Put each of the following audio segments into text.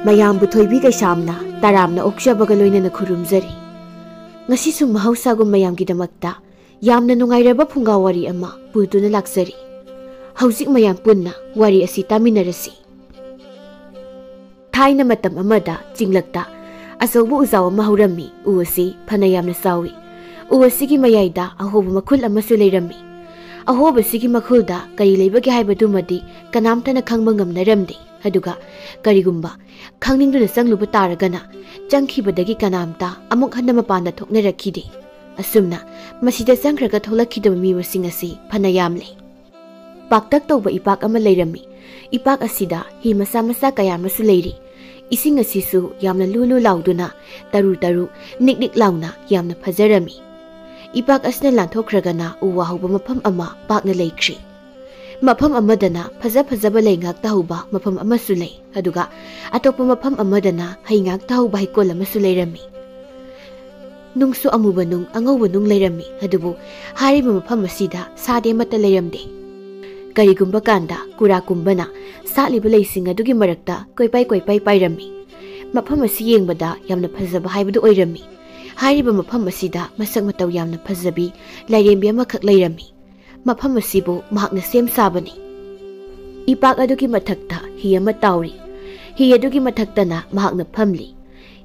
ꯃꯌꯥꯝꯕꯨ ꯊꯣꯏꯕꯤ ꯀꯩꯁꯥꯝꯅ ꯇꯔꯥꯝꯅ ꯑꯣꯛꯆꯕꯒ ꯂꯣꯏꯅꯅ ꯈꯨꯔꯨꯝꯖꯔꯤ꯫ ꯉꯁꯤꯁꯨ ꯃꯍꯧꯁꯥꯒꯨꯝ ꯃꯌꯥꯝꯒꯤꯗꯃꯛꯇ ꯌꯥꯝꯅ ꯅꯨꯡꯉꯥꯏꯔꯕ ꯐꯨꯡꯒꯥ ꯋꯥꯔꯤ ꯑꯃ ꯄꯨꯗꯨꯅ ꯂꯥꯛꯆꯔꯤ꯫ ꯍꯧꯖꯤꯛ ꯃꯌꯥꯝ ꯄꯨꯟꯅ ꯋꯥꯔꯤ ꯑꯁꯤ ꯇꯥꯃꯤꯟꯅꯔꯁꯤ꯫ ꯊꯥꯏꯅ ꯃꯇꯝ ꯑꯃꯗ ꯆꯤꯡꯂꯛꯇ ꯑꯆꯧꯕ ꯎꯖꯥꯎ ꯑꯃ ꯍꯧꯔꯝꯃꯤ꯫ ꯎ ꯑꯁꯤ ꯐꯅ ꯌꯥꯝꯅ ꯆꯥꯎꯏ꯫ ꯎ ꯑꯁꯤꯒꯤ ꯃꯌꯥꯏꯗ ꯑꯍꯣꯕ ꯃꯈꯨꯜ ꯑꯃꯁꯨ ꯂꯩꯔꯝꯃꯤ꯫ ꯑꯍꯣꯕꯁꯤꯒꯤ ꯃꯈꯨꯜꯗ ꯀꯔꯤ ꯂꯩꯕꯒꯦ ꯍꯥꯏꯕꯗꯨꯃꯗꯤ ꯀꯅꯥꯝꯇꯅ ꯈꯪꯕ ꯉꯝꯅꯔꯝꯗꯦ꯫ ꯑꯗꯨꯒ ꯀꯔꯤꯒꯨꯝꯕ ꯈꯪꯅꯤꯡꯗꯨꯅ ꯆꯪꯂꯨꯕ ꯇꯥꯔꯒꯅ ꯆꯪꯈꯤꯕꯗꯒꯤ ꯀꯅꯥꯝꯇ ꯑꯃꯨꯛ ꯍꯟꯅ ꯃꯄꯥꯟꯗ ꯊꯣꯛꯅꯔꯛꯈꯤꯗꯦ꯫ ꯑꯁꯨꯝꯅ ꯃꯁꯤꯗ ꯆꯪꯈ꯭ꯔꯒ ꯊꯣꯛꯂꯛꯈꯤꯗꯕ ꯃꯤ ꯃꯁꯤꯡ ꯑꯁꯤ ꯐꯅ ꯌꯥꯝꯂꯦ꯫ ꯄꯥꯛꯇꯛ ꯇꯧꯕ ꯏꯄꯥꯛ ꯑꯃ ꯂꯩꯔꯝꯃꯤ꯫ ꯏꯄꯥꯛ ꯑꯁꯤꯗ ꯍꯤ ꯃꯆꯥ ꯃꯆꯥ ꯀꯌꯥ ꯑꯃꯁꯨ ꯂꯩꯔꯤ꯫ ꯏꯁꯤꯡ ꯑꯁꯤꯁꯨ ꯌꯥꯝꯅ ꯂꯨ ꯂꯨ ꯂꯥꯎꯗꯨꯅ ꯇꯔꯨ ꯇꯔꯨ ꯅꯤꯛ ꯅꯤꯛ ꯂꯥꯎꯅ ꯌꯥꯝꯅ ꯐꯖꯔꯝꯃꯤ꯫ ꯏꯄꯥꯛ ꯑꯁꯤꯅ ꯂꯥꯟꯊꯣꯛꯈ꯭ꯔꯒꯅ ꯎ ꯋꯥ ꯍꯧꯕ ꯃꯐꯝ ꯑꯃ ꯄꯥꯛꯅ ꯂꯩꯈ꯭ꯔꯤ꯫ ꯃꯐꯝ ꯑꯃꯗꯅ ꯐꯖ ꯐꯖꯕ ꯂꯩ ꯉꯥꯛꯇ ꯍꯧꯕ ꯃꯐꯝ ꯑꯃꯁꯨ ꯂꯩ꯫ ꯑꯗꯨꯒ ꯑꯇꯣꯞꯄ ꯃꯐꯝ ꯑꯃꯗꯅ ꯍꯩ ꯉꯥꯛꯇ ꯍꯧꯕ ꯍꯩꯀꯣꯜ ꯑꯃꯁꯨ ꯂꯩꯔꯝꯃꯤ꯫ ꯅꯨꯡꯁꯨ ꯑꯃꯨꯕ ꯅꯨꯡ ꯑꯉꯧꯕ ꯅꯨꯡ ꯂꯩꯔꯝꯃꯤ꯫ ꯑꯗꯨꯕꯨ ꯍꯥꯏꯔꯤꯕ ꯃꯐꯝ ꯑꯁꯤꯗ ꯁꯥꯗꯤ ꯑꯃꯠꯇ ꯂꯩꯔꯝꯗꯦ꯫ ꯀꯔꯤꯒꯨꯝꯕ ꯀꯥꯟꯗ ꯀꯨꯔꯥꯀꯨꯝꯕꯅ ꯁꯥꯠꯂꯤꯕ ꯂꯩꯁꯤꯡ ꯑꯗꯨꯒꯤ ꯃꯔꯛꯇ ꯀꯣꯏꯄꯥꯏ ꯀꯣꯏꯄꯥꯏ ꯄꯥꯏꯔꯝꯃꯤ꯫ ꯃꯐꯝ ꯑꯁꯤ ꯌꯦꯡꯕꯗ ꯌꯥꯝꯅ ꯐꯖꯕ ꯍꯥꯏꯕꯗꯨ ꯑꯣꯏꯔꯝꯃꯤ꯫ ꯍꯥꯏꯔꯤꯕ ꯃꯐꯝ ꯑꯁꯤꯗ ꯃꯁꯛ ꯃꯇꯧ ꯌꯥꯝꯅ ꯐꯖꯕꯤ ꯂꯥꯏꯔꯦꯝꯕꯤ ꯑꯃꯈꯛ ꯂꯩꯔꯝꯃꯤ꯫ ꯃꯐꯝ ꯑꯁꯤꯕꯨ ꯃꯍꯥꯛꯅ ꯁꯦꯝ ꯁꯥꯕꯅꯤ꯫ ꯏꯄꯥꯛ ꯑꯗꯨꯒꯤ ꯃꯊꯛꯇ ꯍꯤ ꯑꯃ ꯇꯥꯎꯔꯤ꯫ ꯍꯤ ꯑꯗꯨꯒꯤ ꯃꯊꯛꯇꯅ ꯃꯍꯥꯛꯅ ꯐꯝꯂꯤ꯫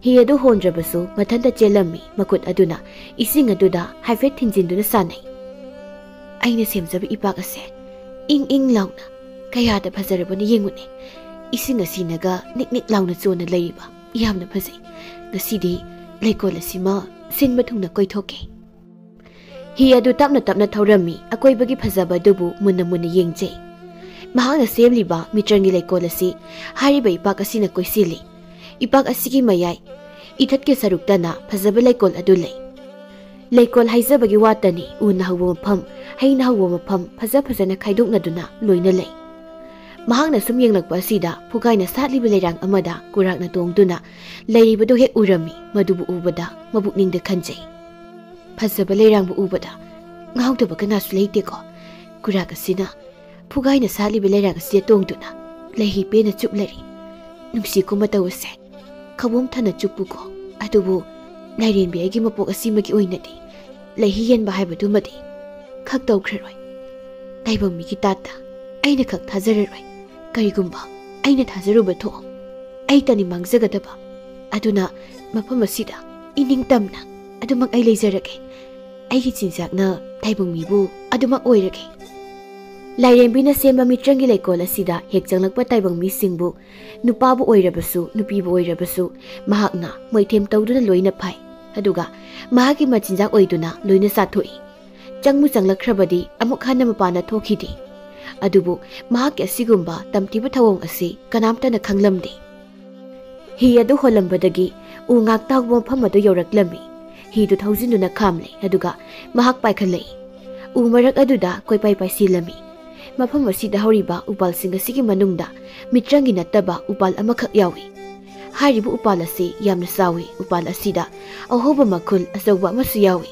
ꯍꯤ ꯑꯗꯨ ꯍꯣꯟꯗ꯭ꯔꯕꯁꯨ ꯃꯊꯟꯇ ꯆꯦꯜꯂꯝꯃꯤ꯫ ꯃꯈꯨꯠ ꯑꯗꯨꯅ ꯏꯁꯤꯡ ꯑꯗꯨꯗ ꯍꯥꯏꯐꯦꯠ ꯊꯤꯟꯖꯤꯟꯗꯨꯅ ꯁꯥꯟꯅꯩ꯫ ꯑꯩꯅ ꯁꯦꯝꯖꯕ ꯏꯄꯥꯛ ꯑꯁꯦ ꯏꯪ ꯏꯪ ꯂꯥꯎꯅ ꯀꯌꯥꯗ ꯐꯖꯔꯕꯅ ꯌꯦꯡꯉꯨꯅꯦ꯫ ꯏꯁꯤꯡ ꯑꯁꯤꯅꯒ ꯅꯤꯛ ꯅꯤꯛ ꯂꯥꯎꯅ ꯆꯣꯟꯅ ꯂꯩꯔꯤꯕ ꯌꯥꯝꯅ ꯐꯖꯩ꯫ ꯉꯁꯤꯗꯤ ꯂꯩꯀꯣꯜ ꯑꯁꯤꯃ ꯁꯤꯟꯕ ꯊꯨꯡꯅ ꯀꯣꯏꯊꯣꯛꯀꯦ꯫ ꯍꯤ ꯑꯗꯨ ꯇꯞꯅ ꯇꯞꯅ ꯊꯧꯔꯝꯃꯤ꯫ ꯑꯀꯣꯏꯕꯒꯤ ꯐꯖꯕ ꯑꯗꯨꯕు ꯃꯨꯟꯅ ꯃꯨꯟꯅ ꯌꯦꯡꯖꯩ꯫ ꯃꯍꯥꯛꯅ ꯁꯦꯝꯂꯤꯕ ꯃꯤꯇ꯭ꯔꯪꯒꯤ ꯂꯩꯀꯣꯜ ꯑꯁꯤ ꯍꯥꯏꯔꯤꯕ ꯏꯄꯥꯛ ꯑꯁꯤꯅ ꯀꯣꯏꯁꯤꯜꯂꯤ꯫ ꯏꯄꯥꯛ ꯑꯁꯤꯒꯤ ꯃꯌꯥꯏ ꯏꯊꯠꯀꯤ ꯁꯔꯨꯛꯇꯅ ꯐꯖꯕ ꯂꯩꯀꯣꯜ ꯑꯗꯨ ꯂꯩ꯫ ꯂꯩꯀꯣꯜ ꯍꯥꯏꯖꯕꯒꯤ ꯋꯥꯇꯅꯤ ꯎꯅ ꯍꯧꯕ ꯃꯐꯝ ꯍꯩꯅ ꯍꯧꯕ ꯃꯐꯝ ꯐꯖ ꯐꯖꯅ ꯈꯥꯏꯗꯣꯛꯅꯗꯨꯅ ꯂꯣꯏꯅ ꯂꯩ꯫ ꯃꯍꯥꯛꯅ ꯁꯨꯝ ꯌꯦꯡꯂꯛꯄ ꯑꯁꯤꯗ ꯐꯨꯒꯥꯏꯅ ꯁꯥꯠꯂꯤꯕ ꯂꯩꯔꯥꯡ ꯑꯃꯗ ꯀꯨꯔꯥꯛꯅ ꯇꯣꯡꯗꯨꯅ ꯂꯩꯔꯤꯕꯗꯨ ꯍꯦꯛ ꯎꯔꯝꯃꯤ꯫ ꯃꯗꯨꯕꯨ ꯎꯕꯗ ꯃꯕꯨꯛꯅꯤꯡꯗ ꯈꯟꯖꯩ꯫ ꯐꯖꯕ ꯂꯩꯔꯥꯡꯕꯨ ꯎꯕꯗ ꯉꯥꯎꯗꯕ ꯀꯅꯥꯁꯨ ꯂꯩꯇꯦꯀꯣ꯫ ꯀꯨꯔꯥꯛ ꯑꯁꯤꯅ ꯐꯨꯒꯥꯏꯅ ꯁꯥꯠꯂꯤꯕ ꯂꯩꯔꯥꯡ ꯑꯁꯤꯗ ꯇꯣꯡꯗꯨꯅ ꯂꯩꯍꯤ ꯄꯦꯟꯅ ꯆꯨꯞꯂꯔꯤ꯫ ꯅꯨꯡꯁꯤꯀꯣ ꯃꯇꯧ ꯑꯁꯦ ꯈꯕꯣꯝ ꯊꯟꯅ ꯆꯨꯞꯄꯨꯀꯣ꯫ ꯑꯗꯨꯕꯨ ꯂꯥꯏꯔꯦꯟꯕꯤ ꯑꯩꯒꯤ ꯃꯄꯣꯛ ꯑꯁꯤꯃꯒꯤ ꯑꯣꯏꯅꯗꯤ ꯂꯩꯍꯤ ꯌꯦꯟꯕ ꯍꯥꯏꯕꯗꯨꯃꯗꯤ ꯈꯛ ꯇꯧꯈ꯭ꯔꯔꯣꯏ꯫ ꯇꯥꯏꯕꯪ ꯃꯤꯒꯤ ꯇꯥꯠꯇ ꯑꯩꯅ ꯈꯛ ꯊꯥꯖꯔꯔꯣꯏ꯫ ꯀꯔꯤꯒꯨꯝꯕ ꯑꯩꯅ ꯊꯥꯖꯔꯨꯕ ꯊꯣꯛꯑꯣ ꯑꯩꯇꯅꯤ ꯃꯥꯡꯖꯒꯗꯕ꯫ ꯑꯗꯨꯅ ꯃꯐꯝ ꯑꯁꯤꯗ ꯏꯅꯤꯡꯇꯝꯅ ꯑꯗꯨꯃꯛ ꯑꯩ ꯂꯩꯖꯔꯒꯦ꯫ ꯑꯩꯒꯤ ꯆꯤꯟꯖꯥꯛꯅ ꯇꯥꯏꯕꯪ ꯃꯤꯕꯨ ꯑꯗꯨꯃꯛ ꯑꯣꯏꯔꯒꯦ꯫ ꯂꯥꯏꯔꯦꯝꯕꯤꯅ ꯁꯦꯝꯕ ꯃꯤꯇ꯭ꯔꯪꯒꯤ ꯂꯩꯀꯣꯜ ꯑꯁꯤꯗ ꯍꯦꯛ ꯆꯪꯂꯛꯄ ꯇꯥꯏꯕꯪ ꯃꯤꯁꯤꯡꯕꯨ ꯅꯨꯄꯥꯕꯨ ꯑꯣꯏꯔꯕꯁꯨ ꯅꯨꯄꯤꯕꯨ ꯑꯣꯏꯔꯕꯁꯨ ꯃꯍꯥꯛꯅ ꯃꯣꯏꯊꯦꯝ ꯇꯧꯗꯨꯅ ꯂꯣꯏꯅ ꯐꯥꯏ꯫ ꯑꯗꯨꯒ ꯃꯍꯥꯛꯀꯤ ꯃꯆꯤꯟꯖꯥꯛ ꯑꯣꯏꯗꯨꯅ ꯂꯣꯏꯅ ꯆꯥꯊꯣꯛꯏ꯫ ꯆꯪꯕꯨ ꯆꯪꯂꯛꯈ꯭ꯔꯕꯗꯤ ꯑꯃꯨꯛ ꯍꯟꯅ ꯃꯄꯥꯟꯗ ꯊꯣꯛꯈꯤꯗꯦ꯫ ꯑꯗꯨꯕꯨ ꯃꯍꯥꯛꯀꯤ ꯑꯁꯤꯒꯨꯝꯕ ꯇꯝꯊꯤꯕ ꯊꯧꯑꯣꯡ ꯑꯁꯤ ꯀꯅꯥꯝꯇꯅ ꯈꯪꯂꯝꯗꯦ꯫ ꯍꯤ ꯑꯗꯨ ꯍꯣꯜꯂꯝꯕꯗꯒꯤ ꯎ ꯉꯥꯛꯇ ꯍꯧꯕ ꯃꯐꯝ ꯑꯗꯨ ꯌꯧꯔꯛꯂꯝꯃꯤ꯫ ꯍꯤꯗꯨ ꯊꯧꯖꯤꯟꯗꯨꯅ ꯈꯥꯝꯂꯦ꯫ ꯑꯗꯨꯒ ꯃꯍꯥꯛ ꯄꯥꯏꯈꯠꯂꯛꯏ꯫ ꯎ ꯃꯔꯛ ꯑꯗꯨꯗ ꯀꯣꯏꯄꯥꯏ ꯄꯥꯏꯁꯤꯜꯂꯝꯃꯤ꯫ ꯃꯐꯝ ꯑꯁꯤꯗ ꯍꯧꯔꯤꯕ ꯎꯄꯥꯜꯁꯤꯡ ꯑꯁꯤꯒꯤ ꯃꯅꯨꯡꯗ ꯃꯤꯇ꯭ꯔꯪꯒꯤ ꯅꯠꯇꯕ ꯎꯄꯥꯜ ꯑꯃꯈꯛ ꯌꯥꯎꯏ꯫ ꯍꯥꯏꯔꯤꯕ ꯎꯄꯥꯜ ꯑꯁꯤ ꯌꯥꯝꯅ ꯆꯥꯎꯏ꯫ ꯎꯄꯥꯜ ꯑꯁꯤꯗ ꯑꯍꯣꯕ ꯃꯈꯨꯜ ꯑꯆꯧꯕ ꯑꯃꯁꯨ ꯌꯥꯎꯏ꯫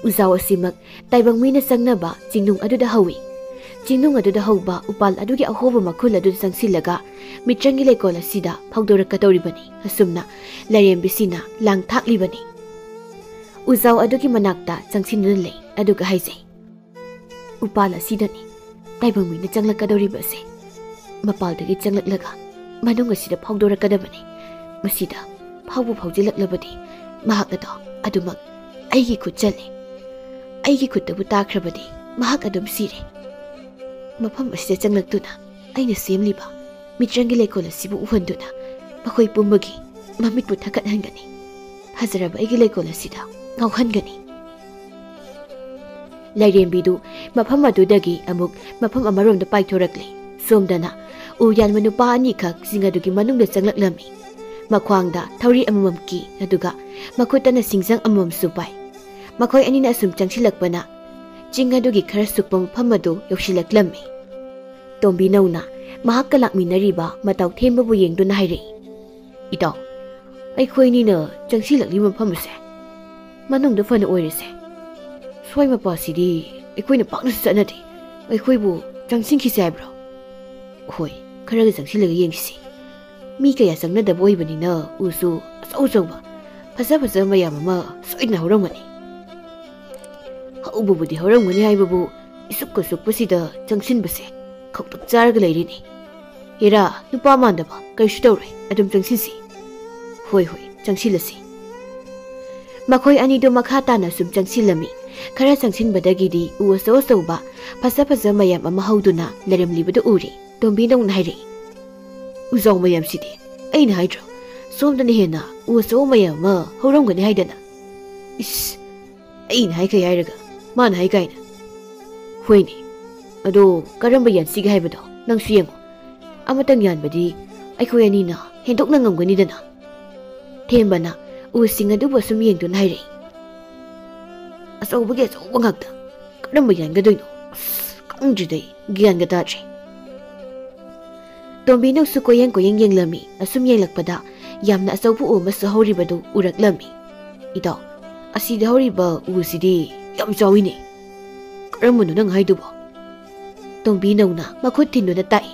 ꯎꯖꯥꯎ ꯑꯁꯤꯃꯛ ꯇꯥꯏꯕꯪ ꯃꯤꯅ ꯆꯪꯅꯕ ꯆꯤꯡꯅꯨꯡ ꯑꯗꯨꯗ ꯍꯧꯏ꯫ ꯆꯤꯡꯅꯨꯡ ꯑꯗꯨꯗ ꯍꯧꯕ ꯎꯄꯥꯜ ꯑꯗꯨꯒꯤ ꯑꯍꯣꯕ ꯃꯈꯨꯜ ꯑꯗꯨꯗ ꯆꯪꯁꯤꯜꯂꯒ ꯃꯤꯇ꯭ꯔꯪꯒꯤ ꯂꯩꯀꯣꯜ ꯑꯁꯤꯗ ꯐꯥꯎꯗꯣꯔꯛꯀꯗꯧꯔꯤꯕꯅꯤ꯫ ꯑꯁꯨꯝꯅ ꯂꯥꯏꯔꯦꯝꯕꯤꯁꯤꯅ ꯂꯥꯡ ꯊꯥꯛꯂꯤꯕꯅꯤ꯫ ꯎꯖꯥꯎ ꯑꯗꯨꯒꯤ ꯃꯅꯥꯛꯇ ꯆꯪꯁꯤꯟꯗꯨꯅ ꯂꯩ꯫ ꯑꯗꯨꯒ ꯍꯥꯏꯖꯩ, ꯎꯄꯥꯜ ꯑꯁꯤꯗꯅꯤ ꯇꯥꯏꯕꯪ ꯃꯤꯅ ꯆꯪꯂꯛꯀꯗꯧꯔꯤꯕ ꯑꯁꯦ꯫ ꯃꯄꯥꯜꯗꯒꯤ ꯆꯪꯂꯛꯂꯒ ꯃꯅꯨꯡ ꯑꯁꯤꯗ ꯐꯥꯎꯗꯣꯔꯛꯀꯗꯕꯅꯤ꯫ ꯃꯁꯤꯗ ꯐꯥꯎꯕ ꯐꯥꯎꯖꯤꯜꯂꯛꯂꯕꯗꯤ ꯃꯍꯥꯛ ꯑꯗꯣ ꯑꯗꯨꯃꯛ ꯑꯩꯒꯤ ꯈꯨꯠ ꯆꯜꯂꯦ꯫ ꯑꯩꯒꯤ ꯈꯨꯠꯇꯕꯨ ꯇꯥꯈ꯭ꯔꯕꯗꯤ ꯃꯍꯥꯛ ꯑꯗꯨꯝ ꯁꯤꯔꯦ꯫ ꯃꯐꯝ ꯑꯁꯤꯗ ꯆꯪꯂꯛꯇꯨꯅ ꯑꯩꯅ ꯁꯦꯝꯂꯤꯕ ꯃꯤꯇ꯭ꯔꯪꯒꯤ ꯂꯩꯀꯣꯜ ꯑꯁꯤꯕꯨ ꯎꯍꯟꯗꯨꯅ ꯃꯈꯣꯏ ꯄꯨꯝꯕꯒꯤ ꯃꯃꯤꯠꯄꯨ ꯊꯛꯀꯠꯍꯟꯒꯅꯤ꯫ ꯐꯖꯔꯕ ꯑꯩꯒꯤ ꯂꯩꯀꯣꯜ ꯑꯁꯤꯗ ꯉꯥꯎꯍꯟꯒꯅꯤ꯫ ꯂꯥꯏꯔꯦꯝꯕꯤꯗꯨ ꯃꯐꯝ ꯑꯗꯨꯗꯒꯤ ꯑꯃꯨꯛ ꯃꯐꯝ ꯑꯃꯔꯣꯝꯗ ꯄꯥꯏꯊꯣꯔꯛꯂꯤ꯫ ꯁꯣꯝꯗꯅ ꯎ ꯌꯥꯟꯕ ꯅꯨꯄꯥ ꯑꯅꯤꯈꯛ ꯆꯤꯡ ꯑꯗꯨꯒꯤ ꯃꯅꯨꯡꯗ ꯆꯪꯂꯛꯂꯝꯃꯤ꯫ ꯃꯈ꯭ꯋꯥꯡꯗ ꯊꯧꯔꯤ ꯑꯃꯃꯝ ꯀꯤ꯫ ꯑꯗꯨꯒ ꯃꯈꯨꯠꯇꯅ ꯁꯤꯡꯖꯪ ꯑꯃꯃꯝꯁꯨ ꯄꯥꯏ꯫ ꯃꯈꯣꯏ ꯑꯅꯤꯅ ꯑꯁꯨꯝ ꯆꯪꯁꯤꯜꯂꯛꯄꯅ ꯆꯤꯡ ꯑꯗꯨꯒꯤ ꯈꯔ ꯁꯨꯛꯄ ꯃꯐꯝ ꯑꯗꯨ ꯌꯧꯁꯤꯜꯂꯛꯂꯝꯃꯤ꯫ ꯇꯣꯝꯕꯤ ꯅꯧꯅ ꯃꯍꯥꯛꯀ ꯂꯥꯛꯃꯤꯟꯅꯔꯤꯕ ꯃꯇꯥꯎ ꯊꯦꯝꯕꯕꯨ ꯌꯦꯡꯗꯨꯅ ꯍꯥꯏꯔꯛꯏ, ꯏꯇꯥꯎ, ꯑꯩꯈꯣꯏꯅꯤꯅ ꯆꯪꯁꯤꯜꯂꯛꯂꯤꯕ ꯃꯐꯝ ꯑꯁꯦ ꯃꯅꯨꯡꯗ ꯐꯅ ꯑꯣꯏꯔꯁꯦ꯫ ꯁ꯭ꯋꯥꯏ ꯃꯄꯥꯁꯤꯗꯤ ꯑꯩꯈꯣꯏꯅ ꯄꯥꯛꯅꯁꯨ ꯆꯠꯅꯗꯦ꯫ ꯑꯩꯈꯣꯏꯕꯨ ꯆꯪꯁꯤꯟꯈꯤꯁꯦ ꯍꯥꯏꯕ꯭ꯔꯣ? ꯍꯣꯏ, ꯈꯔꯒ ꯆꯪꯁꯤꯜꯂꯒ ꯌꯦꯡꯁꯤ꯫ mi kaya changnadaba oibanina usu achau-chauba faza mayam ama soina hauramgani haububudi hauramgani haibabu isuk-sukpasida changsinbase khoktak charga leirini hera nupa mandaba kaisu tawre adum changsinsi hoi changsilasi makhoi anido makha tana sum changsilami khara changsinbadagidi u achau-chauba faza mayam ama hauduna leremlibadu uri tombi nong nairi uzaw mayam sidi aina haidro somdani hena u achau mayam ma hauramgani haidana is aina hai kai hairaga man hai kaina hoini ado karamba yansiga haibado nang suyengo amatang yanbadi aikhoi anina hendokna ngamgani dana thembana u singadu basum yengdun haire asau bage asau bangakta karamba yangadoino kangjidai gyanga tadre tombi no su koyeng yenglami asum yenglakpada yamna asaupu u masu hauribadu uraklami ida asida hauriba u sidi yam chawini karamunu nang haidubo tombi nauna makhut thinuna tai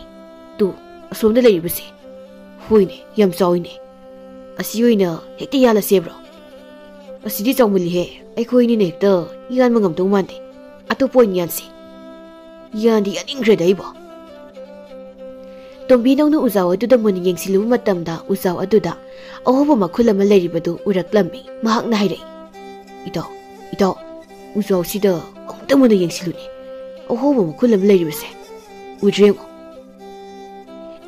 tu asomda leibase hoine yam chawini asi hoina hekti yala sebro asidi chawmuli he aikhoini ne hekta yan mangam tong mande atopoin yansi yandi yaningre daibo tombi nauna uzaw aduda mun yengsilu matamda uzaw aduda ahoba makhul ama leiribadu uraklami mahakna haire ida uzaw sida amta mun yengsiluni ahoba makhul ama leiribase udrengo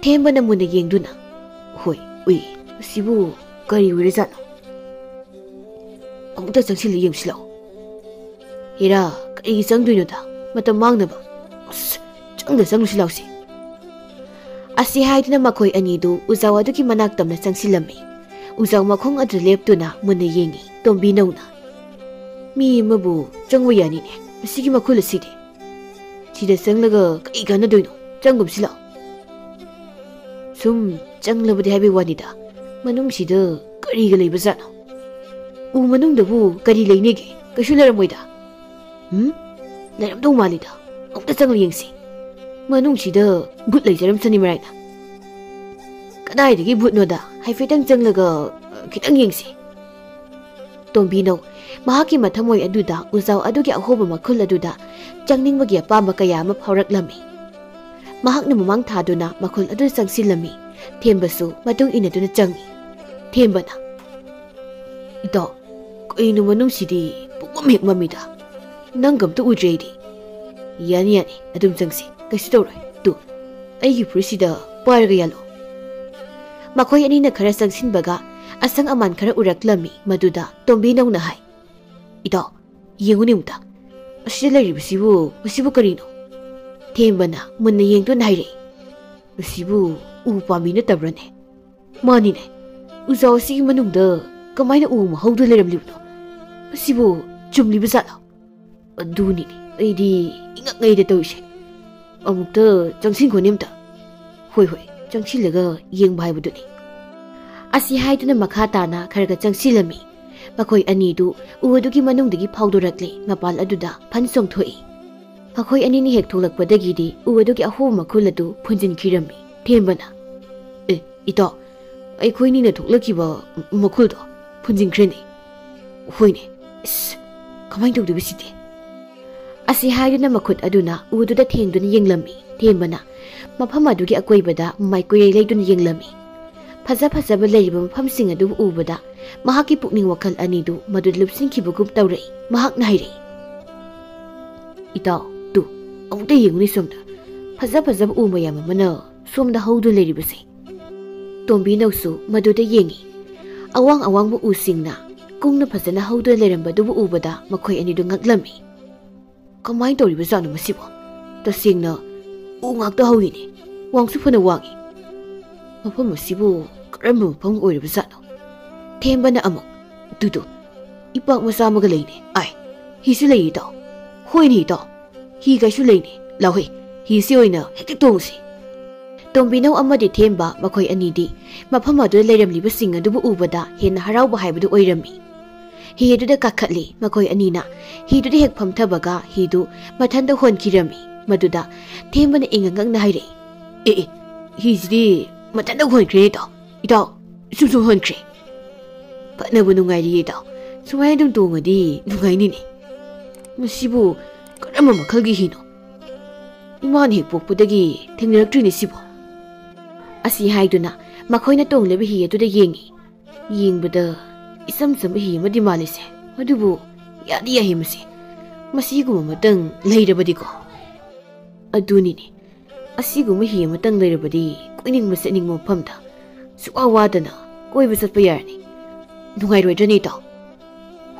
thembana mun yengduna hoi sibu kari urizano amta changsil yengsilo hera kari changduino da matam mangnaba changsilausi asi haidina makhoi anidu uzaw aduki manaktamna changsilami uzaw makhong adu leptuna munna yengi tombi nauna mi mabu changwa yani ne masigi makhul sidi sida changlaga kai gana doino changum sila sum changlabadi haibe wanida manung sida kari ga leiba zano u manung dabu kari leinege kaishu leramoida leramdau malida amta changla yengsi manung sida but leijaram sani maraina kadai but noda haifetang changlaga kitang yengsi tombi no mahaki mathamoi aduda uzaw adugi ahoba makhul aduda changningmagi apamba kaya ama phauраklami mahakna mamang thaduna makhul adu changsilami thembasu matung inaduna changi thembana ida koinu manung sidi pugam hek mamida nangam tu ujreidi yani adum changsi kaisi tawroi tu aigi purisida parga yalo makhoi ani na khara changsinbaga asang aman khara uraklami maduda tombi nauna hai ida yenguni muta asida leiribasibu karino thembana munna yengdun haire asibu upamina tabrane mani ne uzaw sigi manungda kamaina ma haudu leramlibno asibu chumli bazala aduni ni aidi ingak ngaida tawise amukta changsin khonemta hoi changsilaga yengba haibaduni asi haiduna makha tana kharga changsilami makhoi anidu uwadugi manungdagi phaudorakle mapal aduda phansong thoi makhoi ani ni hek tholakpadagidi uwadugi aho makhuladu phunjin khirami thembana ida aikhoi ni na thoklakiba makhuldo phunjin khreni hoine kamai tawdu bisite asi haiduna makhut aduna uwaduda thengduna yenglami thembana mafam adugi akoibada maikoyei leiduna yenglami fazaba leiba mafamsing adu ubada mahaki pukning wakal anidu madud lupsingkibugum tawrei mahakna hairei ida tu amta yengni somda fazaba umayam mana somda haudu leiribase tombi nausu maduda yengi awang bu usingna kungna fazana haudu leirambadu ubada makhoi anidu ngaklami kamai tawriba zanu masibo tasingna ngakta hawini wangsu fana wangi mafam masibu karamba mafam oiriba zano thembana amuk dudu ipak masa maga leine ai hisu lei da hoini da hi ga shu leine lawe hi si oina hekti tongsi tombino amadi themba makhoi anidi mafam adu leiramliba sing adu ubada hen harauba haibadu oirami hi adu da kakhatli makhoi anina hi du hek phamthabaga hi du mathanda honkirami maduda thembana ingangang na haire hi sidi mathanda honkre da Itaw, sum honkre. Patnabu nungairi itaw. Sumay dum tungadi nungai ni. Masibu karama makhalgi hino. Iman hek pokpudagi thengnaraktri ni sibo. Asi haiduna makhoina tongleba hi atuda yengi. Yengbada isam sam hi amadi malise. Adubu yadi ya himasi. Masiguma matang leirabadi ko. Aduni ni. Asiguma hi matang leirabadi koining masening mo phamda. Suawadana koiba satpa yarni. Nungai roidani taw.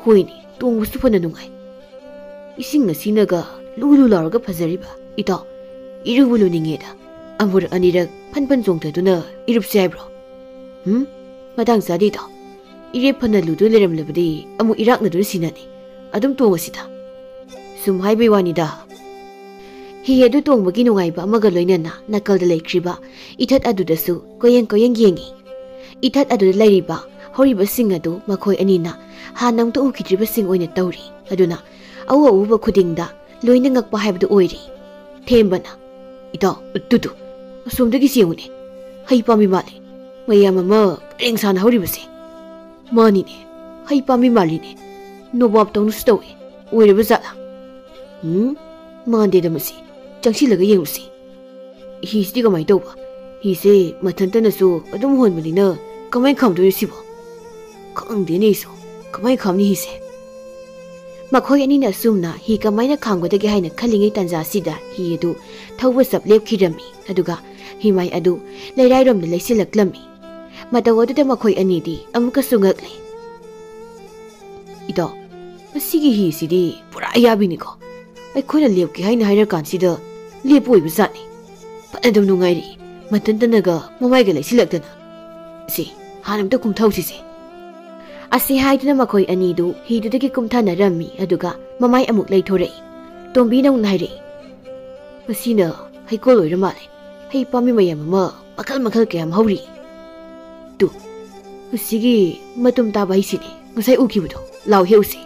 Hoini tongbu supana nungai. Ising asinaga lulu laraga phajariba itaw. Irubulu ningeda. Amur anirak panpan jongtaduna irupse aibro. Madang sadi taw. Ire phana ludu leramlabadi amu irak nadun sinani. Adum tongasida. Sum haibai wanida. Hi adu tongbagi nungaiba amaga loinana nakalda leikriba ithat adudasu koyeng yengi. Ithat aduda leiriba horiba sing adu makhoi anina hanam to ukidriba sing oina tawri. Aduna awa uba khudingda loina ngakpa haibadu oiri. Thembana itaw tutu asomdagi siengune. Hai pami male. Mayam ama rengsana horibase. Mani ne hai pami mali ne. Nobab tawnu stowe. Oiraba zala. Mande damasi. Changsilaga yengusi. Hisi kamai tawba. Hisi mathantanasu adum honbalina kamai khamdu sibo. Khangdene so kamai khamni hise. Makhoi ani na sumna hi kamaina khangwadagi haina khalingai tanja sida hi adu thawba sap lepkhirami aduga himai adu leirairom de leisilaklami. Matawadda makhoi ani di amuka sungakle. Ito masigi hi sidi pura ayabini ko. Ai khoina lepki haina haira kansida lepoi bizani. Padadum nungairi matantanaga mamaiga leisilaktana. Si hanamta kumthausi se. Asi haiduna makhoi ani du hidudagi kumthana rammi aduga mamai amuk leithorei. Tombi nang naire. Masina haikol oiramale. Hei pami mayam ama makal kayam hauri. Tu usigi matum taba hisini ngasai ukibudo law heusi.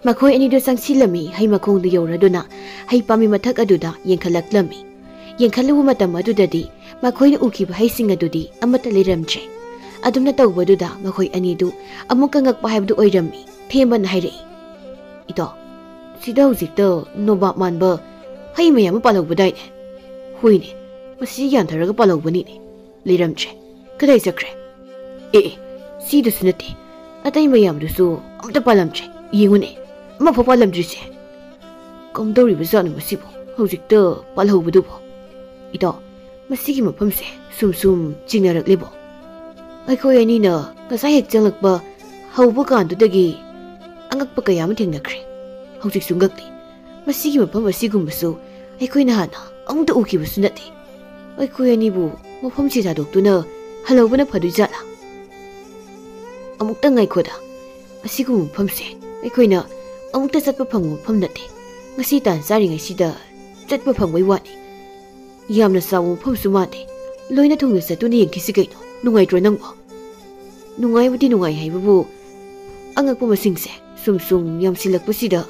Makhoi ani do sangsilami hai makhong du yoraduna hai pami mathak aduda yengkhalaklami. Yengkhalu matam adudadi makhoi na ukiba hai singa dudi amata leramche. Adumna tawbaduda makhoi ani du amuka ngakpa haibdu oirami themban haire. Ito sida hujikta nobab manba hai mayam palawbadai ne. Huine masi yantharaga palawbani ne. Leramche. Kadai sakre. Sida sunati. Atai mayam dusu amta palamche. Yengune. Mafa palamdrise. Kamdori bazana masibo. Hujikta palawbadubo. Ito masigi mapamse sum chingnaraklibo. Aikhoi anina ngasai hek changlakpa hauba kandudagi angakpa kayam thengnakre. Hujik sungakli. Masigi mapam asigumbasu aikhoina hana amta ukibasu nate. Aikhoi anibu mafam si thadokduna halawbana phadui jala. Amukta ngaikhoda asigum mafamse aikhoina amukta chatpa phangmu mafam nate. Ngasi tan saringai sida chatpa phangbai wani. Yamna sawu mafamsu mate. Loina thungna satuna yengkisi kaino nungaitro nangbo. Nungaibudi nungai haibabu angakpa masingse sum yamsilakpasida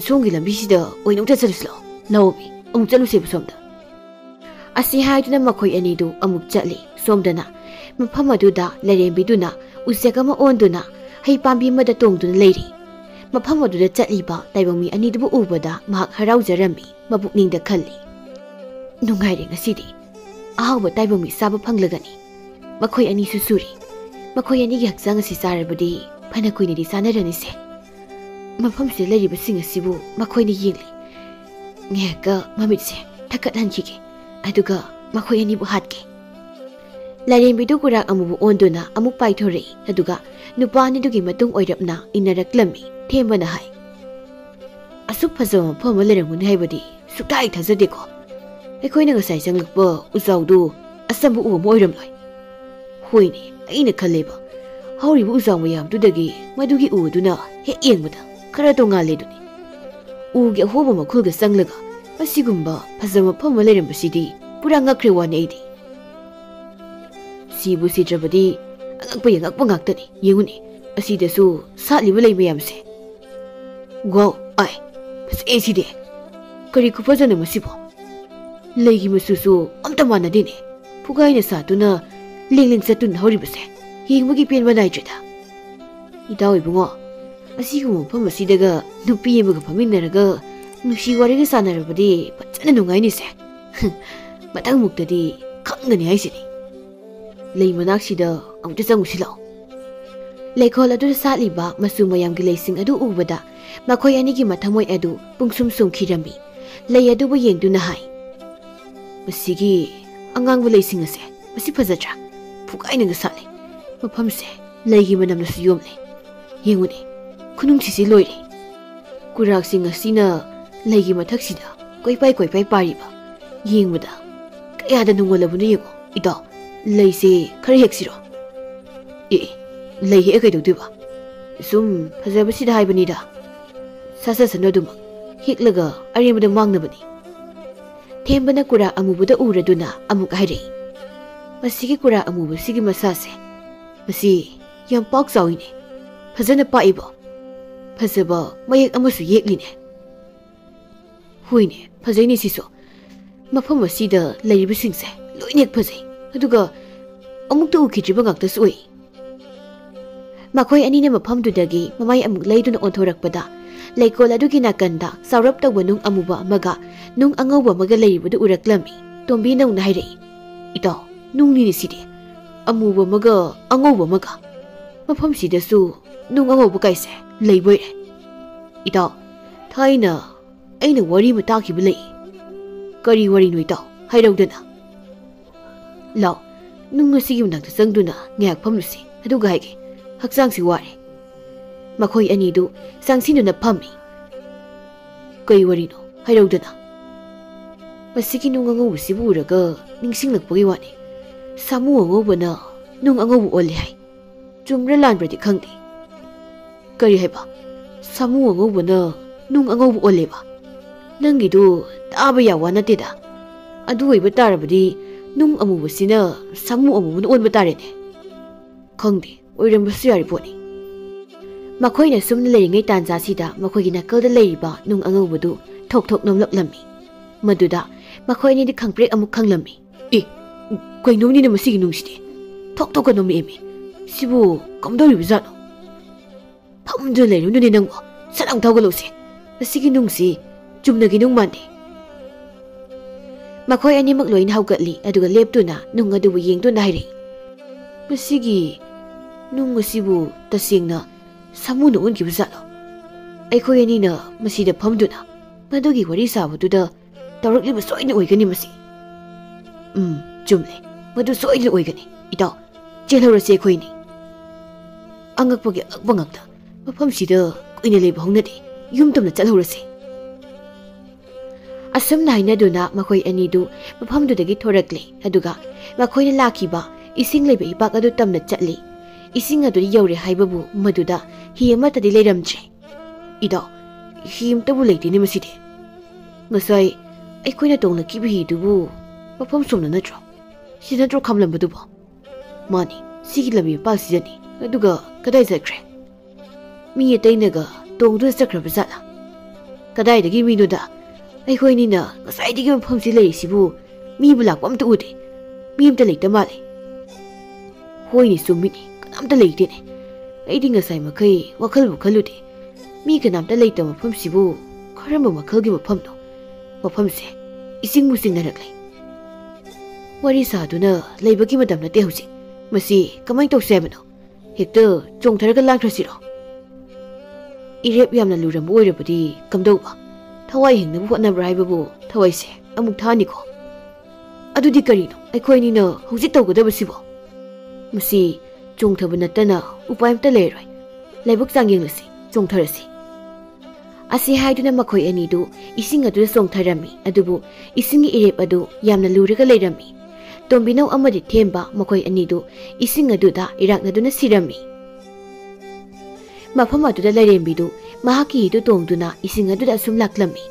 songi lambisida oinukta chaluslo lawobi amuk chaluse basomda. Asi haiduna makhoi anidu amuk chatli somdana mafam aduda lerembiduna usek ama onduna hai pambi amada tongduna leiri. Mafam aduda chatliba taibangmi anidubu ubada mahak haraujarami mabukningda khalli. Nungaire ngasidi ahawba taibangmi saba phanglagani. Makhoi ani susuri. Makhoi ani gi hakchang asi sarabadi phana kuinadi sanarani se. Mafam se leiriba sing asibu makhoi ni yengli. Ngeka mamitse thakat hanchige. Aduga makhoi ani bu hatke. Larembidu kurak amubu onduna amuk paithorei aduga nupa ani dugi matung oirapna inaraklami thembana hai. Asuk phajama phama lerangun haibadi sukai thajadeko. Aikhoina ngasai changlakpa uzawdu asambu umo oiramloi. Hoine aina khaleba hauribu uzaw mayamdudagi madugi uduna he yengbada khara tonga leduni. Ugi ahoba makhulga sanglaga asigumba phajama phama lerambasidi pura ngakre wane idi. Sibu sidrabadi angakpa yangakpa ngaktani yenguni asidasu satliba lei mayamse. Wow ai phase side kari khupajana masibo. Leigi masusu amta manadine. Pugaina satuna ling ling satun hawribase yengbagi pen banaitrida idaw ibungo asigu mafam asidaga nupi amaga faminaraga nusi wariga sanarabadi fajana nungaini se matang muktadi khangani haisini lei manaksida amta changusilao lekhol adu satliba masu mayamgi leising adu ubada makhoi anigi mathamoi adu pungsum sumkhirami lei adu bu yengduna hai masigi angangbu leising ase masi phajatra phukaina ga sale mafamse leigi manamna su yomle yenguni khunung sisi loire kurak sing asina leigi mathaksida koipai pariba yengbuda kayada nungolabuna yego ida leise khare heksiro lei he kai duba sum phajabasi da haibani da sasa sanoduma hiklaga arimada mangnabani thembana kura amubuda uraduna amuk haire masigi kura amubu sigi masase masi yam pak zawine phajana paiba phajaba mayek amasu yekline huine phajaini siso mafam asida leiribisingse loinek phajai aduga amukta ukhitriba ngakta soi makhoi anina mafamdudagi mamai amuk leiduna onthorakpada leikol adugi nakanda saurap tawba nung amuba amaga nung angauba amaga leiribudu uraklami tombi nung nairei ito nung ni sidi amuba amaga angauba amaga mafam sidasu nung angauba kaise leiboire ito thaina aina wari mataki bulai kari wari no ito hairaudana law nung asigi unakta sangduna ngyak famlusi aduga haige hakjang si ware makhoi ani du sangsinu na phami kai wari no hairaudana masigi nung ango sibu raga ningsing lakpagi wani samu ango bana nung ango ole hai chumra lan bradi khangdi kari haiba samu ango bana nung ango ole ba nangi du taba ya wana teda adu iba tarabadi nung amu basina samu amu on batare ne khangdi oiram basu yari poni makhoina sumna leiringai tanja sida makhoigi nakalda leiriba nung angaubudu thok nomlak lammi maduda makhoini di khangprek amuk khanglammi koinoni na masigi nungsidi thok nomi emi sibu kamdori bizano phamdu leiru nuni nangbo salang thawgalose masigi nungsi chumnagi nung mande makhoi ani mak loin haugatli aduga leptuna nung adubu yengduna haire masigi nung asibu tasingna samuna unki bizalo aikhoi ani na masida phamduna madugi wari sabududa tawrakliba soina oigani masi chumle madu soina oigani ito chelhorase khoini angakpagi akbangakta mafam sida koina leba hongnade yumtamna chalhorase asam naina duna makhoi ani du mafamdudagi thorakle aduga makhoina lakiba ising leba ipak adu tamna chatli ising adu yaure haibabu maduda hi amata di leiramche ida him tabu leitini maside ngasai aikoina tongna kibi dubu mafam somna natro sinatro khamlambadu ba mani sigi labi pa sijani aduga kadai zakre mi yetainaga tongdu sakraba zala kadai dagi minuda aikoini na ngasai digi mafam si lei sibu mi bulak amta ude mi amta leita male hoini sumini kanamta leitene aidi ngasai makai wakhalbu khalude mi kanamta leita mafam sibu kharamba makhalgi mafamno mafamse ising musing narakle wari saduna leibagi madamna te hausi masi kamai tawsebano hekta chongtharaga langthrasiro irep yamna luram oirabudi kamdauba thawai hingnabu hotnabra haibabu thawaise amuk thaniko adudi karino aikhoini na hauji tawgadabasibo masi chongthaba natana upaimta leiroi laibuk changenglasi chongtharasi asi haiduna makhoi ani du ising adu chongtharami adubu isingi irep adu yamna luraga leirami tombinau amadi themba makhoi ani du ising adu da iraknaduna sirami mafam adu da leirembi du mahaki du tongduna ising adu da sum laklami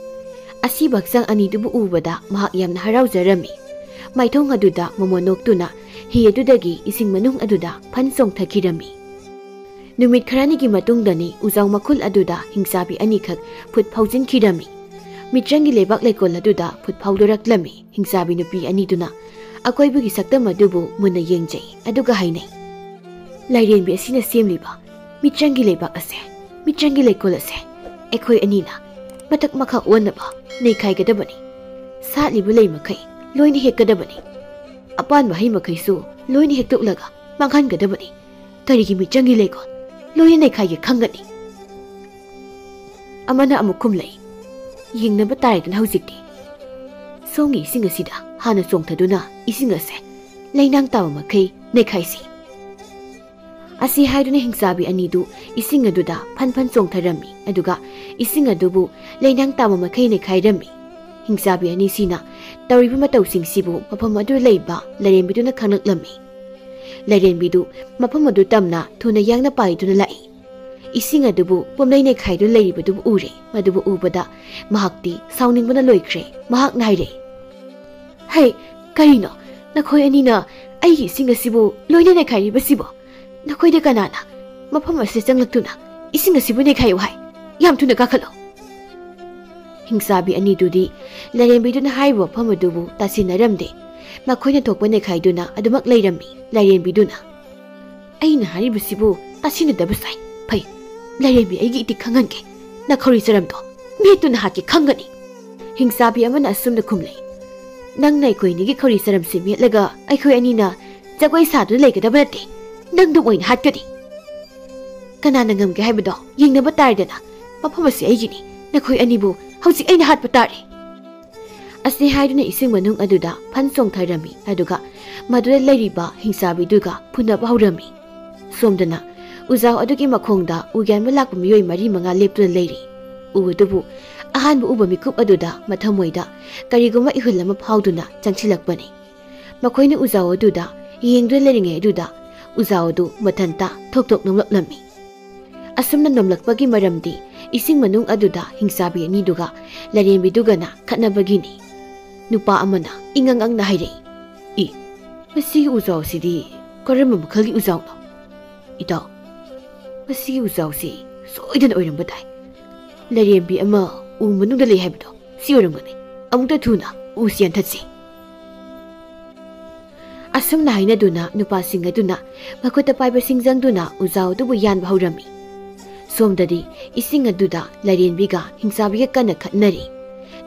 asi baksang ani du bu ubada mahak yamna harauzarami maithong adu da momonoktuna hi adu dagi ising manung adu da phansong thakirami numit kharani gi matung dani ujaw makhul adu da hingsabi ani khak phut phaujin khirami mitrangi lebak lekol adu da phut phaudoraklami hingsabi nupi ani duna ꯑꯀꯣꯏꯕꯒꯤ ꯁꯛꯇꯝ ꯑꯗꯨꯕꯨ ꯃꯨꯟꯅ ꯌꯦꯡꯖꯩ ꯑꯗꯨꯒ ꯍꯥꯏꯅꯩ ꯂꯥꯏꯔꯦꯟꯕꯤ ꯑꯁꯤꯅ ꯁꯦꯝꯂꯤꯕ ꯃꯤꯇ꯭ꯔꯪꯒꯤ ꯂꯩꯕꯥꯛ ꯑꯁꯦ ꯃꯤꯇ꯭ꯔꯪꯒꯤ ꯂꯩꯀꯣꯜ ꯑꯁꯦ ꯑꯩꯈꯣꯏ ꯑꯅꯤꯅ ꯃꯊꯛ ꯃꯈꯥ ꯑꯣꯟꯅꯕ ꯅꯩꯈꯥꯏꯒꯗꯕꯅꯤ ꯁꯥꯠꯂꯤꯕ ꯂꯩ ꯃꯈꯩ ꯂꯣꯏꯅ ꯍꯦꯛꯀꯗꯕꯅꯤ ꯑꯄꯥꯟꯕ ꯍꯩ ꯃꯈꯩꯁꯨ ꯂꯣꯏꯅ ꯍꯦꯛꯇꯣꯛꯂꯒ ꯃꯥꯡꯍꯟꯒꯗꯕꯅꯤ ꯀꯔꯤꯒꯤ ꯃꯤꯇ꯭ꯔꯪꯒꯤ ꯂꯩꯀꯣꯜ ꯂꯣꯏꯅ ꯅꯩꯈꯥꯏꯒꯦ ꯈꯪꯒꯅꯤ ꯑꯃꯅ ꯑꯃꯨꯛ ꯈꯨꯝꯂꯩ ꯌꯦꯡꯅꯕ ꯇꯥꯔꯦꯗꯅ ꯍꯧꯖꯤꯛꯇꯤ ꯁꯣꯝꯒꯤ ꯏꯁꯤꯡ ꯑꯁꯤꯗ ꯍꯥꯟꯅ ꯆꯣꯡꯊꯗꯨꯅ ꯏꯁꯤꯡ ꯑꯁꯦ ꯂꯩꯅꯥꯡ ꯇꯥꯕ ꯃꯈꯩ ꯅꯩꯈꯥꯏꯁꯤ ꯑꯁꯤ ꯍꯥꯏꯗꯨꯅ ꯍꯤꯡꯆꯥꯕꯤ ꯑꯅꯤꯗꯨ ꯏꯁꯤꯡ ꯑꯗꯨꯗ ꯐꯟ ꯐꯟ ꯆꯣꯡꯊꯔꯝꯃꯤ ꯑꯗꯨꯒ ꯏꯁꯤꯡ ꯑꯗꯨꯕꯨ ꯂꯩꯅꯥꯡ ꯇꯥꯕ ꯃꯈꯩ ꯅꯩꯈꯥꯏꯔꯝꯃꯤ ꯍꯤꯡꯆꯥꯕꯤ ꯑꯅꯤꯁꯤꯅ ꯇꯧꯔꯤꯕ ꯃꯇꯧꯁꯤꯡꯁꯤꯕꯨ ꯃꯐꯝ ꯑꯗꯨ ꯂꯩꯕ ꯂꯥꯏꯔꯦꯟꯕꯤꯗꯨꯅ ꯈꯪꯂꯛꯂꯝꯃꯤ ꯂꯥꯏꯔꯦꯟꯕꯤꯗꯨ ꯃꯐꯝ ꯑꯗꯨ ꯇꯝꯅ ꯊꯨꯅ ꯌꯥꯡꯅ ꯄꯥꯏꯗꯨꯅ ꯂꯥꯛꯏ इसिंग अदुबु पुमनै नेखाइदु लेरिबदु उरे मदुबु उबदा महक्ति साउनिंगबना लोइख्रे महक नाइरे हे करिनो नखोय अनिना अइगी इसिंग असिबु लोइने नेखाइरिबसिबो नखोयदे कनाना मफम असे चंगलक्तुना इसिंग असिबु नेखाइउ हाय याम थुना काखलो हिंसाबि अनिदुदि लरेंबिदुना हाइबो फमदुबु तासिनरमदे मखोयना थोकबा नेखाइदुना अदुमक लेरम्मी लरेंबिदुना अइना हारिबसिबु तासिनदबसाइ फै लरेंबि अइगी इति खंगनके नखोरि चरमदो मेतुना हाके खंगनी हिंसाबि अमना असुमना खुमलै नंग नै कोइनिगी खोरि चरम से मेटलगा अइखोय अनिना जगोय सादु लेगदब नते नंगदु ओइन हाटकदी कनाना ngमगे हाइबदो यिंगनबा तारदना मफम असे अइगिनी नखोय अनिबु हौजि अइना हाटपा तारे असे हाइदुना इसिंग मनुंग अदुदा फन सोंगथारमी अदुगा मदुदा लैरिबा हिंसाबिदुगा फुनबा हौरमी सोमदना उजाव अदुगी मखोंगदा उग्यानबा लाकपा मियोय मरी मंगा लेपतुना लेरी उबदुबु अहानबु उबा मिकुप अदुदा मथमोयदा करिगुमा इहुल अमा फाउदुना चंगसिलकपनी मखोयना उजाव अदुदा येंगदुना लेरिंगे अदुदा उजाव अदु मथनता थोकथोक नमलकलमी असुमना नमलकपगी मरमदी इसिंग मनुंग अदुदा हिंसाबि अनिदुगा लरेंबिदुगना खतनबगिनी नुपा अमना इंगंगंगना हाइरे इ मसिगी उजाव सिदी करम मखलगी उजावनो इदा मसिगी उजाव सि सोइदन ओइरंबा ताइ लरेंबि अमा उ मनुंगदा ले हाइबदो सि ओइरंगनी अमुक्ता थुना उ सियन थत्सि असुमना हाइनदुना नुपासिंग अदुना मखोता पाइबा सिंगजंगदुना उजाव दुबु यानबा हौरमी सोमददी इसिंग अदुदा लरेंबिगा हिंसाबिगा कन्ना खतनरी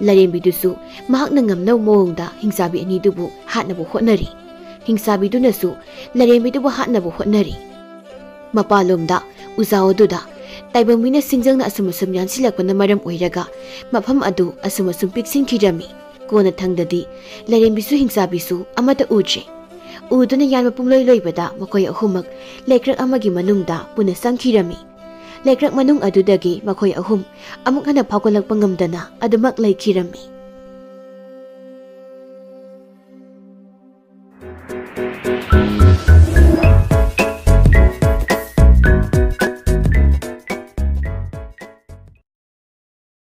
लरेंबिदुसु महकना ngamna मोंगदा हिंसाबि अनिदुबु हातनबु होटनरी हिंसाबिदुनसु लरेंबिदुबु हातनबु होटनरी मपालोमदा उजावदुदा ताइबंबिना सिंगजंगना असुमसुम यानसिलकपना मरम ओइरगा मफम अदु असुमसुम पिक्सिनखिरमी कोना थंगददी लरेंबिसु हिंसाबिसु अमता उजे उदुना यानबा पुंगलोय लोइबदा मखोय अहुमक लेक्रक अमगी मनुंगदा पुना संखिरमी लेक्रक मनुंग अदुदगी मखोय अहुम अमुक हना फागोलकपा ngamdana अदुमक लैखिरमी